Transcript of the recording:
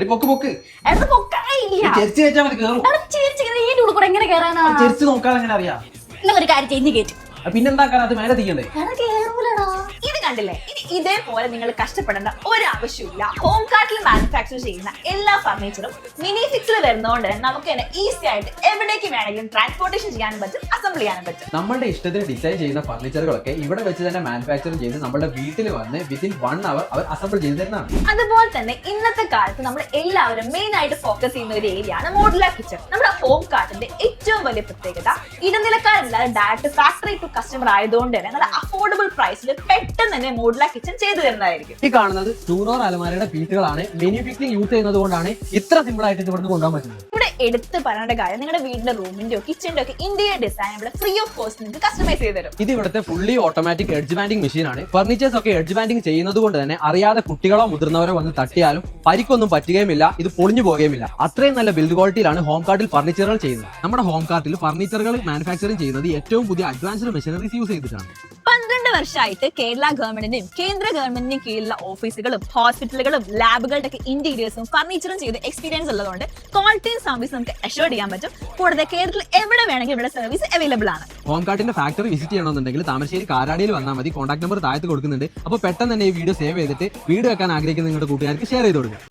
പൊക്ക് പൊക്ക് എടാ പൊക്കായില്ല. ചെരിച്ച് വെച്ചാൽ മതി കേറും. എടാ ചേച്ചിങ്ങനെ ഇതിന്റെ ഉള്ളിൽ കൂടെ എങ്ങനെ കേറാനാ? ചെരിച്ച് നോക്കാൻ എങ്ങനെ അറിയാം? എന്നാ ഒരു കാര്യം ചെയ്ഞ്ഞ് കേട്ടു. പിന്നെന്താക്കാൻ അത് മേലെ തീയണ്ടേ? എടാ കേറൂലടാ. ഇത് കണ്ടില്ലേ, ഇനി ഇതേപോലെ നിങ്ങൾ കഷ്ടപ്പെടേണ്ട ഒരാവശ്യമില്ല. ഹോം കാർട്ടിൽ മാനുഫാക്ചർ ചെയ്യുന്ന എല്ലാ ഫർണിച്ചറും മിനി ഫിക്സിൽ വരുന്നതുകൊണ്ട് തന്നെ നമുക്ക് തന്നെ ഈസി ആയിട്ട് എവിടേക്ക് വേണമെങ്കിലും ട്രാൻസ്പോർട്ടേഷൻ ചെയ്യാനും പറ്റും, അസംബിൾ ചെയ്യാനും പറ്റും. നമ്മളുടെ ഇഷ്ടത്തിന് ഡിസൈൻ ചെയ്യുന്ന ഫർണിച്ചറുകളൊക്കെ ഇവിടെ വെച്ച് തന്നെ മാനുഫാക്ചർ ചെയ്ത് നമ്മുടെ വീട്ടിൽ വന്ന് വിത്തിൻ 1 hour അവർ അസംബിൾ ചെയ്ത് തരുന്നതാണ്. അതുപോലെ തന്നെ ഇന്നത്തെ കാലത്ത് നമ്മൾ എല്ലാവരും മെയിൻ ആയിട്ട് ഫോക്കസ് ചെയ്യുന്ന ഒരു ഏരിയ ആണ് മോഡുലാർ കിച്ചൺ. നമ്മുടെ ഹോം കാർട്ടിന്റെ ഏറ്റവും വലിയ പ്രത്യേകത ഇടനിലക്കാരില്ലാതെ ഡയറക്റ്റ് ഫാക്ടറി ടു കസ്റ്റമർ ആയതുകൊണ്ട് തന്നെ നല്ല അഫോർഡബിൾ പ്രൈസിൽ പെട്ടെന്ന് തന്നെ മോഡുലാർ കിച്ചൺ ചെയ്തു തരുന്നതായിരിക്കും. ഈ കാണുന്നത് 2 door അലമാരയുടെ പീസുകളാണ്. മെനി ഫിക്സിംഗ് യൂസ് ചെയ്യുന്നത് കൊണ്ടാണ് ഇത്ര സിമ്പിൾ ആയിട്ട് ഇവിടുന്ന് കൊണ്ടുപോകാൻ പറ്റുന്നത്. ഇവിടെ എടുത്ത് പറയേണ്ട കാര്യം, നിങ്ങളുടെ വീടിന്റെ റൂമിന്റെയോ കിച്ചന്റെയോ ഒക്കെ ഇന്റീരിയർ ഡിസൈൻ ഇവിടെ ഫ്രീ ഓഫ് കോസ്റ്റ് നിങ്ങൾക്ക് കസ്റ്റമൈസ് ചെയ്ത് തരും. ഇത് ഇവിടുത്തെ fully automatic edge banding machine ആണ്. ഫർണിച്ചേഴ്സ് ഒക്കെ എഡ്ജ് ബാൻഡിംഗ് ചെയ്യുന്നത് കൊണ്ട് തന്നെ അറിയാതെ കുട്ടികളോ മുതിർന്നവരോ വന്ന് തട്ടിയാലും പരിക്കൊന്നും പറ്റുകയുമില്ല, ഇത് പൊളിഞ്ഞു പോകുകയുമില്ല. അത്രയും നല്ല ബിൽഡ് ക്വാളിറ്റിയിലാണ് ഹോം കാർട്ടിൽ ഫർണിച്ചറുകൾ ചെയ്യുന്നത്. നമ്മുടെ ഹോം കാർട്ടിൽ ഫർണിച്ചറുകൾ മാനുഫാക്ചറിംഗ് ചെയ്യുന്നത് ഏറ്റവും പുതിയ അഡ്വാൻസ്ഡ് മെഷീനറീസ് യൂസ് ചെയ്തിട്ടാണ്. 12 വർഷമായിട്ട് കേരള ഗവൺമെന്റിന്റെയും കേന്ദ്ര ഗവൺമെന്റിന്റെയും കീഴിലുള്ള ഓഫീസുകളും ഹോസ്പിറ്റലുകളും ലാബുകളുടെ ഒക്കെ ഇന്റീരിയേഴ്സും ഫർണിച്ചറും ചെയ്ത് എക്സ്പീരിയൻസ് ഉള്ളതുകൊണ്ട് ക്വാളിറ്റിയും സർവീസ് നമുക്ക് അഷ്യൂർഡ് ചെയ്യാൻ പറ്റും. കൂടാതെ കേരളത്തിൽ എവിടെ വേണമെങ്കിലും ഇവിടെ സർവീസ് അവൈലബിൾ ആണ്. ഹോം കാർട്ടിന്റെ ഫാക്ടറി വിസിറ്റ് ചെയ്യണമെന്നുണ്ടെങ്കിൽ താമരശ്ശേരി കാരാടിയിൽ വന്നാൽ മതി. കോൺടാക്ട് നമ്പർ താഴത്ത് കൊടുക്കുന്നുണ്ട്. അപ്പോൾ പെട്ടെന്ന് തന്നെ ഈ വീഡിയോ സേവ് ചെയ്തിട്ട് വീഡിയോ വെക്കാൻ ആഗ്രഹിക്കുന്ന നിങ്ങളുടെ കൂട്ടുകാർക്ക് ഷെയർ ചെയ്ത് കൊടുക്കുക.